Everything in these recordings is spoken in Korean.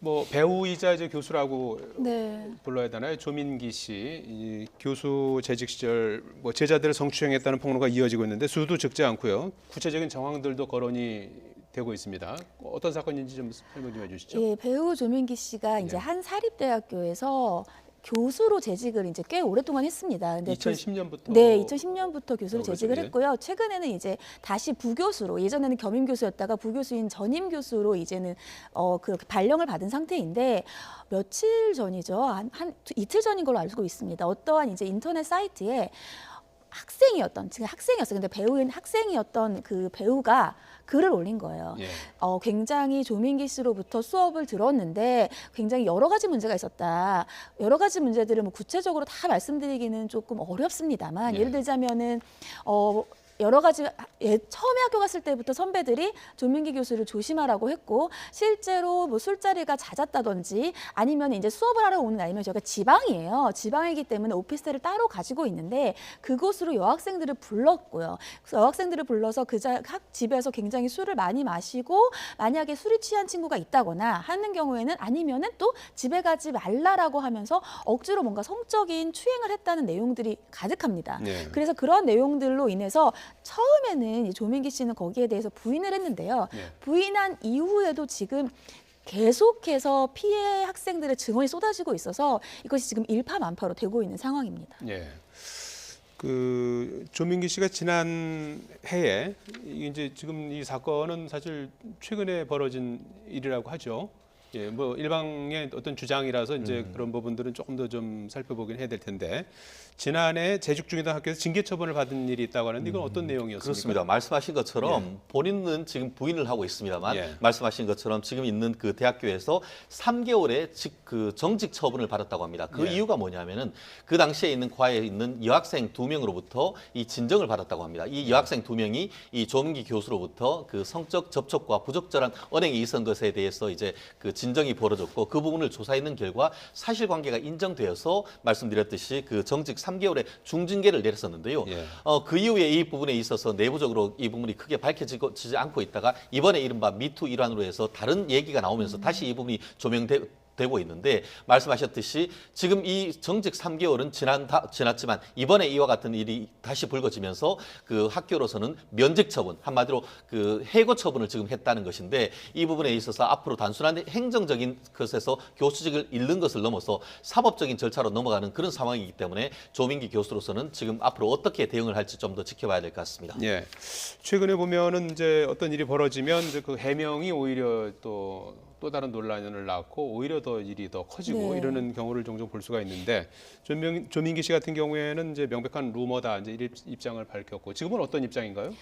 뭐 배우이자 이제 교수라고 네. 불러야 되나요? 조민기 씨, 이 교수 재직 시절 뭐 제자들을 성추행했다는 폭로가 이어지고 있는데 수도 적지 않고요. 구체적인 정황들도 거론이 되고 있습니다. 어떤 사건인지 좀 설명 좀 해주시죠. 예, 배우 조민기 씨가 이제 네. 한 사립대학교에서 교수로 재직을 이제 꽤 오랫동안 했습니다. 근데 2010년부터 네, 2010년부터 교수로 그렇죠, 재직을 예. 했고요. 최근에는 이제 다시 부교수로, 예전에는 겸임 교수였다가 부교수인 전임 교수로 이제는 그렇게 발령을 받은 상태인데, 며칠 전이죠. 한 이틀 전인 걸로 알고 있습니다. 어떠한 이제 인터넷 사이트에 지금 학생이었어요. 근데 배우인 학생이었던 그 배우가 글을 올린 거예요. 예. 굉장히 조민기 씨로부터 수업을 들었는데 굉장히 여러 가지 문제가 있었다. 여러 가지 문제들을 뭐 구체적으로 다 말씀드리기는 조금 어렵습니다만, 예. 예를 들자면은 여러 가지 처음에 학교 갔을 때부터 선배들이 조민기 교수를 조심하라고 했고, 실제로 뭐 술자리가 잦았다든지 아니면 이제 수업을 하러 오는 아니면 저희가 지방이에요. 지방이기 때문에 오피스텔을 따로 가지고 있는데 그곳으로 여학생들을 불렀고요. 그래서 여학생들을 불러서 집에서 굉장히 술을 많이 마시고, 만약에 술이 취한 친구가 있다거나 하는 경우에는, 아니면은 또 집에 가지 말라라고 하면서 억지로 뭔가 성적인 추행을 했다는 내용들이 가득합니다. 네. 그래서 그런 내용들로 인해서 처음에는 이 조민기 씨는 거기에 대해서 부인을 했는데요. 네. 부인한 이후에도 지금 계속해서 피해 학생들의 증언이 쏟아지고 있어서 이것이 지금 일파만파로 되고 있는 상황입니다. 예. 그 조민기 씨가 지난 해에 이제 지금 이 사건은 사실 최근에 벌어진 일이라고 하죠. 예, 뭐 일방의 어떤 주장이라서 이제 그런 부분들은 조금 더 좀 살펴보긴 해야 될 텐데, 지난해 재직 중이던 학교에서 징계 처분을 받은 일이 있다고 하는데 이건 어떤 내용이었습니까? 그렇습니다. 말씀하신 것처럼 본인은 지금 부인을 하고 있습니다만, 예. 말씀하신 것처럼 지금 있는 그 대학교에서 3개월의 그 정직 처분을 받았다고 합니다. 그 예. 이유가 뭐냐면은 그 당시에 있는 과에 있는 여학생 2명으로부터 이 진정을 받았다고 합니다. 이 여학생 2명이 이 조민기 교수로부터 그 성적 접촉과 부적절한 언행이 있었던 것에 대해서 이제 그 진정이 벌어졌고, 그 부분을 조사했는 결과 사실관계가 인정되어서 말씀드렸듯이 그 정직 3개월의 중징계를 내렸었는데요. 예. 그 이후에 이 부분에 있어서 내부적으로 이 부분이 크게 밝혀지지 않고 있다가 이번에 이른바 미투 일환으로 해서 다른 얘기가 나오면서 다시 이 부분이 조명되고 있는데, 말씀하셨듯이 지금 이 정직 3개월은 지났지만 이번에 이와 같은 일이 다시 불거지면서 그 학교로서는 면직 처분, 한마디로 그 해고 처분을 지금 했다는 것인데, 이 부분에 있어서 앞으로 단순한 행정적인 것에서 교수직을 잃는 것을 넘어서 사법적인 절차로 넘어가는 그런 상황이기 때문에 조민기 교수로서는 지금 앞으로 어떻게 대응을 할지 좀 더 지켜봐야 될 것 같습니다. 예. 최근에 보면은 이제 어떤 일이 벌어지면 이제 그 해명이 오히려 또 다른 논란을 낳고 오히려 더 일이 더 커지고 네. 이러는 경우를 종종 볼 수가 있는데, 조민기 씨 같은 경우에는 이제 명백한 루머다 이제 이 입장을 밝혔고, 지금은 어떤 입장인가요?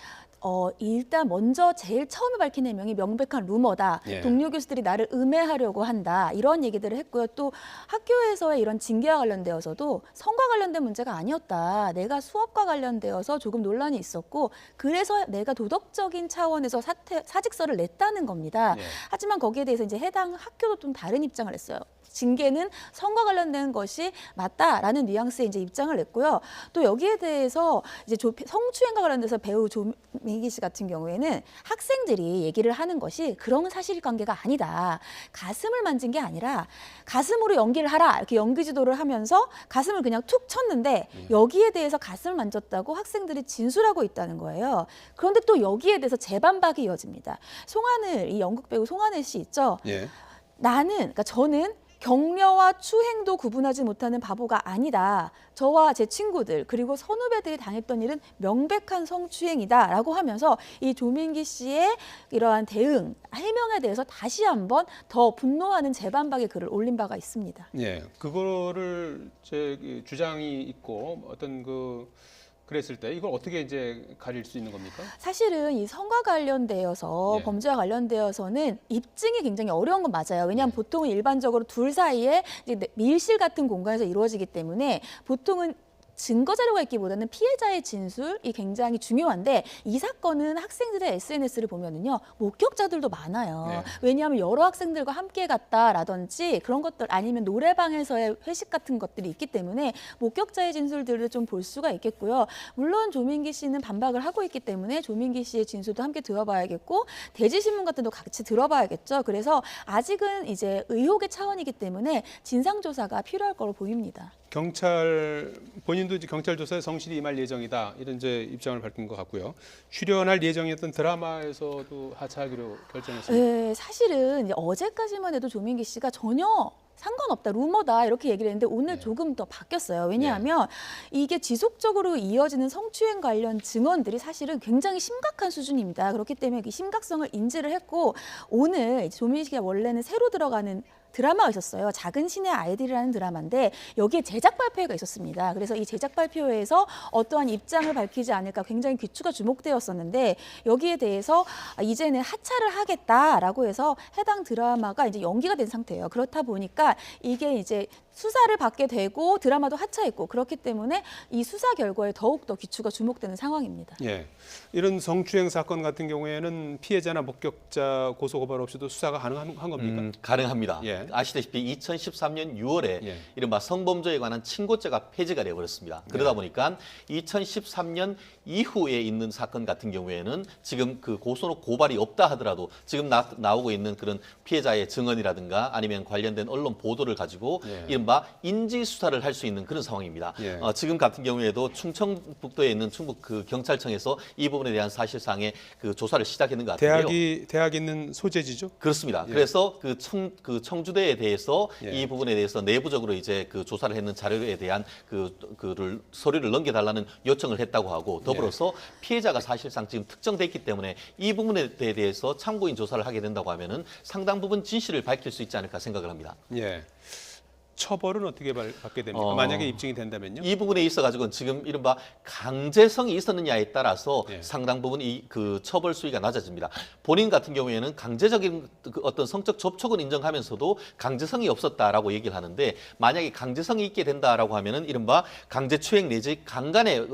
일단 먼저 제일 처음에 밝힌 해명이 명백한 루머다. 예. 동료 교수들이 나를 음해하려고 한다. 이런 얘기들을 했고요. 또 학교에서의 이런 징계와 관련되어서도 성과 관련된 문제가 아니었다. 내가 수업과 관련되어서 조금 논란이 있었고, 그래서 내가 도덕적인 차원에서 사직서를 냈다는 겁니다. 예. 하지만 거기에 대해서 이제 해당 학교도 좀 다른 입장을 했어요. 징계는 성과 관련된 것이 맞다라는 뉘앙스의 이제 입장을 냈고요. 또 여기에 대해서 이제 성추행과 관련돼서 배우 조민기 씨 같은 경우에는 학생들이 얘기를 하는 것이 그런 사실관계가 아니다. 가슴을 만진 게 아니라 가슴으로 연기를 하라, 이렇게 연기 지도를 하면서 가슴을 그냥 툭 쳤는데 여기에 대해서 가슴을 만졌다고 학생들이 진술하고 있다는 거예요. 그런데 또 여기에 대해서 재반박이 이어집니다. 이 연극 배우 송하늘 씨 있죠? 예. 그러니까 저는 격려와 추행도 구분하지 못하는 바보가 아니다. 저와 제 친구들 그리고 선후배들이 당했던 일은 명백한 성추행이다라고 하면서 이 조민기 씨의 이러한 대응, 해명에 대해서 다시 한번 더 분노하는 재반박의 글을 올린 바가 있습니다. 예. 그거를 제 주장이 있고 어떤 그랬을 때 이걸 어떻게 이제 가릴 수 있는 겁니까? 사실은 이 성과 관련되어서 예. 범죄와 관련되어서는 입증이 굉장히 어려운 건 맞아요. 왜냐하면 예. 보통은 일반적으로 둘 사이에 이제 밀실 같은 공간에서 이루어지기 때문에 보통은 증거 자료가 있기보다는 피해자의 진술이 굉장히 중요한데 이 사건은 학생들의 SNS를 보면은요 목격자들도 많아요. 네. 왜냐하면 여러 학생들과 함께 갔다라든지 그런 것들 아니면 노래방에서의 회식 같은 것들이 있기 때문에 목격자의 진술들을 좀 볼 수가 있겠고요. 물론 조민기 씨는 반박을 하고 있기 때문에 조민기 씨의 진술도 함께 들어봐야겠고 대지신문 같은 것도 같이 들어봐야겠죠. 그래서 아직은 이제 의혹의 차원이기 때문에 진상조사가 필요할 거로 보입니다. 경찰 본인도 이제 경찰 조사에 성실히 임할 예정이다 이런 이제 입장을 밝힌 것 같고요. 출연할 예정이었던 드라마에서도 하차하기로 결정했습니다. 네, 사실은 이제 어제까지만 해도 조민기 씨가 전혀 상관없다, 루머다 이렇게 얘기를 했는데 오늘 네. 조금 더 바뀌었어요. 왜냐하면 이게 지속적으로 이어지는 성추행 관련 증언들이 사실은 굉장히 심각한 수준입니다. 그렇기 때문에 이 심각성을 인지를 했고 오늘 조민기 씨가 원래는 새로 들어가는 드라마가 있었어요. 작은 신의 아이들이라는 드라마인데 여기에 제작 발표회가 있었습니다. 그래서 이 제작 발표회에서 어떠한 입장을 밝히지 않을까 굉장히 귀추가 주목되었었는데 여기에 대해서 이제는 하차를 하겠다라고 해서 해당 드라마가 이제 연기가 된 상태예요. 그렇다 보니까 이게 이제 수사를 받게 되고 드라마도 하차했고 그렇기 때문에 이 수사 결과에 더욱더 귀추가 주목되는 상황입니다. 예, 이런 성추행 사건 같은 경우에는 피해자나 목격자 고소 고발 없이도 수사가 가능한 겁니까? 가능합니다. 예. 아시다시피 2013년 6월에 예. 이른바 성범죄에 관한 친고죄가 폐지가 되어버렸습니다. 그러다 보니까 2013년 이후에 있는 사건 같은 경우에는 지금 그 고소는 고발이 없다 하더라도 지금 나오고 있는 그런 피해자의 증언이라든가 아니면 관련된 언론 보도를 가지고 예. 이른바 인지 수사를 할 수 있는 그런 상황입니다. 예. 지금 같은 경우에도 충청북도에 있는 충북 그 경찰청에서 이 부분에 대한 사실상의 그 조사를 시작했는 것 같은데요. 대학이 있는 소재지죠? 그렇습니다. 예. 그래서 그 청주대에 대해서 예. 이 부분에 대해서 내부적으로 이제 그 조사를 했는 자료에 대한 그를 서류를 넘겨달라는 요청을 했다고 하고 더불어서 피해자가 사실상 지금 특정됐기 때문에 이 부분에 대해서 참고인 조사를 하게 된다고 하면은 상당 부분 진실을 밝힐 수 있지 않을까 생각을 합니다. 예. 처벌은 어떻게 받게 됩니까? 만약에 입증이 된다면요? 이 부분에 있어 가지고는 지금 이른바 강제성이 있었느냐에 따라서 예. 상당 부분 그 처벌 수위가 낮아집니다. 본인 같은 경우에는 강제적인 그 어떤 성적 접촉은 인정하면서도 강제성이 없었다라고 얘기를 하는데 만약에 강제성이 있게 된다라고 하면은 이른바 강제추행 내지 강간의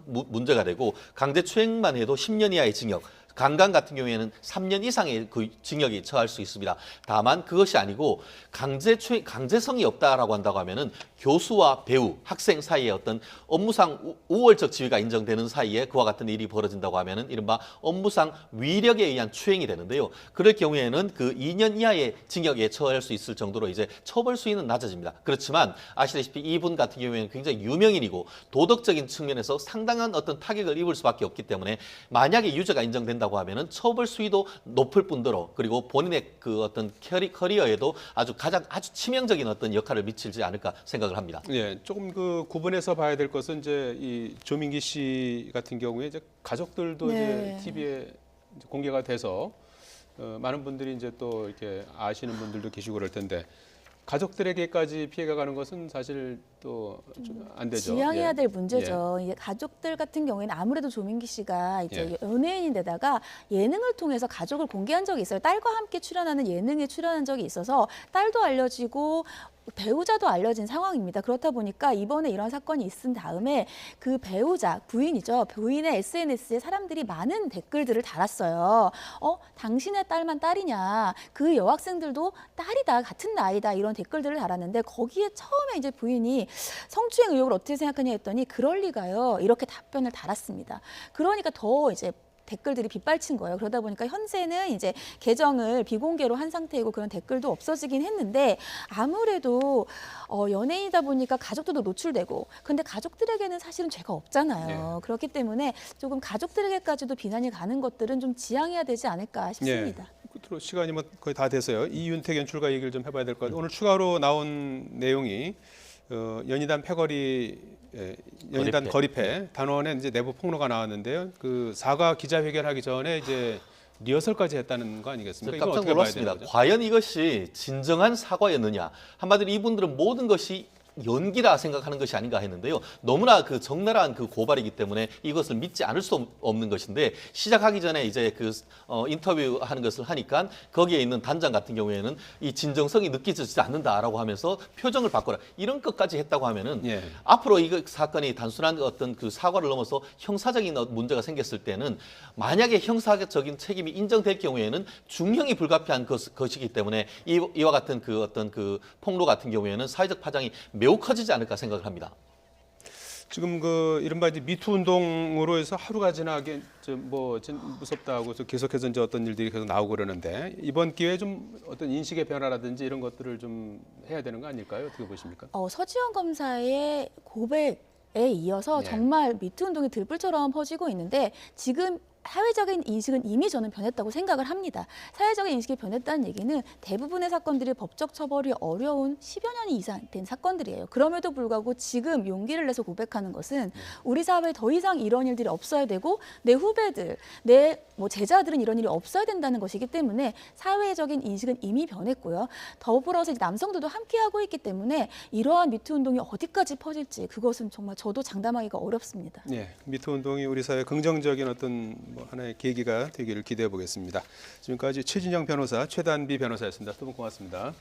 문제가 되고 강제추행만 해도 10년 이하의 징역. 강간 같은 경우에는 3년 이상의 그 징역이 처할 수 있습니다. 다만 그것이 아니고 강제성이 없다라고 한다고 하면은 교수와 배우, 학생 사이에 어떤 업무상 우월적 지위가 인정되는 사이에 그와 같은 일이 벌어진다고 하면은 이른바 업무상 위력에 의한 추행이 되는데요. 그럴 경우에는 그 2년 이하의 징역에 처할 수 있을 정도로 이제 처벌 수위는 낮아집니다. 그렇지만 아시다시피 이분 같은 경우에는 굉장히 유명인이고 도덕적인 측면에서 상당한 어떤 타격을 입을 수밖에 없기 때문에 만약에 유죄가 인정된다고 하면은 처벌 수위도 높을 뿐더러 그리고 본인의 그 어떤 커리어에도 아주 치명적인 어떤 역할을 미치지 않을까 생각을 합니다. 예, 조금 그 구분해서 봐야 될 것은 이제 이 조민기 씨 같은 경우에 이제 가족들도 네. 이제 TV에 공개가 돼서 많은 분들이 이제 또 이렇게 아시는 분들도 계시고 그럴 텐데 가족들에게까지 피해가 가는 것은 사실 또 안 되죠. 지양해야 예. 될 문제죠. 이게 가족들 같은 경우에는 아무래도 조민기 씨가 이제 연예인인데다가 예능을 통해서 가족을 공개한 적이 있어요. 딸과 함께 출연하는 예능에 출연한 적이 있어서 딸도 알려지고 배우자도 알려진 상황입니다. 그렇다 보니까 이번에 이런 사건이 있은 다음에 그 배우자, 부인이죠. 부인의 SNS에 사람들이 많은 댓글들을 달았어요. 당신의 딸만 딸이냐. 그 여학생들도 딸이다. 같은 나이다. 이런 댓글들을 달았는데 거기에 처음에 이제 부인이 성추행 의혹을 어떻게 생각하냐 했더니 그럴 리가요. 이렇게 답변을 달았습니다. 그러니까 더 이제 댓글들이 빗발친 거예요. 그러다 보니까 현재는 이제 계정을 비공개로 한 상태이고 그런 댓글도 없어지긴 했는데 아무래도 연예인이다 보니까 가족들도 노출되고 근데 가족들에게는 사실은 죄가 없잖아요. 그렇기 때문에 조금 가족들에게까지도 비난이 가는 것들은 좀 지양해야 되지 않을까 싶습니다. 끝으로 시간이 뭐 거의 다 돼서요. 이윤택 연출가 얘기를 좀 해봐야 될 것 같아요. 오늘 추가로 나온 내용이 연희단 패거리 연희단 거리패 단원에 이제 내부 폭로가 나왔는데요. 그 사과 기자회견하기 전에 이제 리허설까지 했다는 거 아니겠습니까? 깜짝 놀랐습니다. 과연 이것이 진정한 사과였느냐? 한마디로 이분들은 모든 것이 연기라 생각하는 것이 아닌가 했는데요. 너무나 그 적나라한 그 고발이기 때문에 이것을 믿지 않을 수 없는 것인데 시작하기 전에 이제 그 인터뷰하는 것을 하니까 거기에 있는 단장 같은 경우에는 이 진정성이 느껴지지 않는다라고 하면서 표정을 바꿔라 이런 것까지 했다고 하면은 예. 앞으로 이 사건이 단순한 어떤 그 사과를 넘어서 형사적인 문제가 생겼을 때는 만약에 형사적인 책임이 인정될 경우에는 중형이 불가피한 것이기 때문에 이와 같은 그 어떤 그 폭로 같은 경우에는 사회적 파장이 매우 커지지 않을까 생각을 합니다. 지금 그 이른바 이제 미투 운동으로 해서 하루가 지나게 좀 무섭다고 계속해서 이제 어떤 일들이 계속 나오고 그러는데 이번 기회에 좀 어떤 인식의 변화라든지 이런 것들을 좀 해야 되는 거 아닐까요? 어떻게 보십니까? 서지현 검사의 고백에 이어서 네. 정말 미투 운동이 들불처럼 퍼지고 있는데 지금 사회적인 인식은 이미 저는 변했다고 생각을 합니다. 사회적인 인식이 변했다는 얘기는 대부분의 사건들이 법적 처벌이 어려운 10여 년이 이상 된 사건들이에요. 그럼에도 불구하고 지금 용기를 내서 고백하는 것은 우리 사회에 더 이상 이런 일들이 없어야 되고 내 후배들, 내 제자들은 이런 일이 없어야 된다는 것이기 때문에 사회적인 인식은 이미 변했고요. 더불어서 이제 남성들도 함께하고 있기 때문에 이러한 미투 운동이 어디까지 퍼질지 그것은 정말 저도 장담하기가 어렵습니다. 예, 미투 운동이 우리 사회 긍정적인 어떤 하나의 계기가 되기를 기대해 보겠습니다. 지금까지 최진영 변호사, 최단비 변호사였습니다. 두 분 고맙습니다.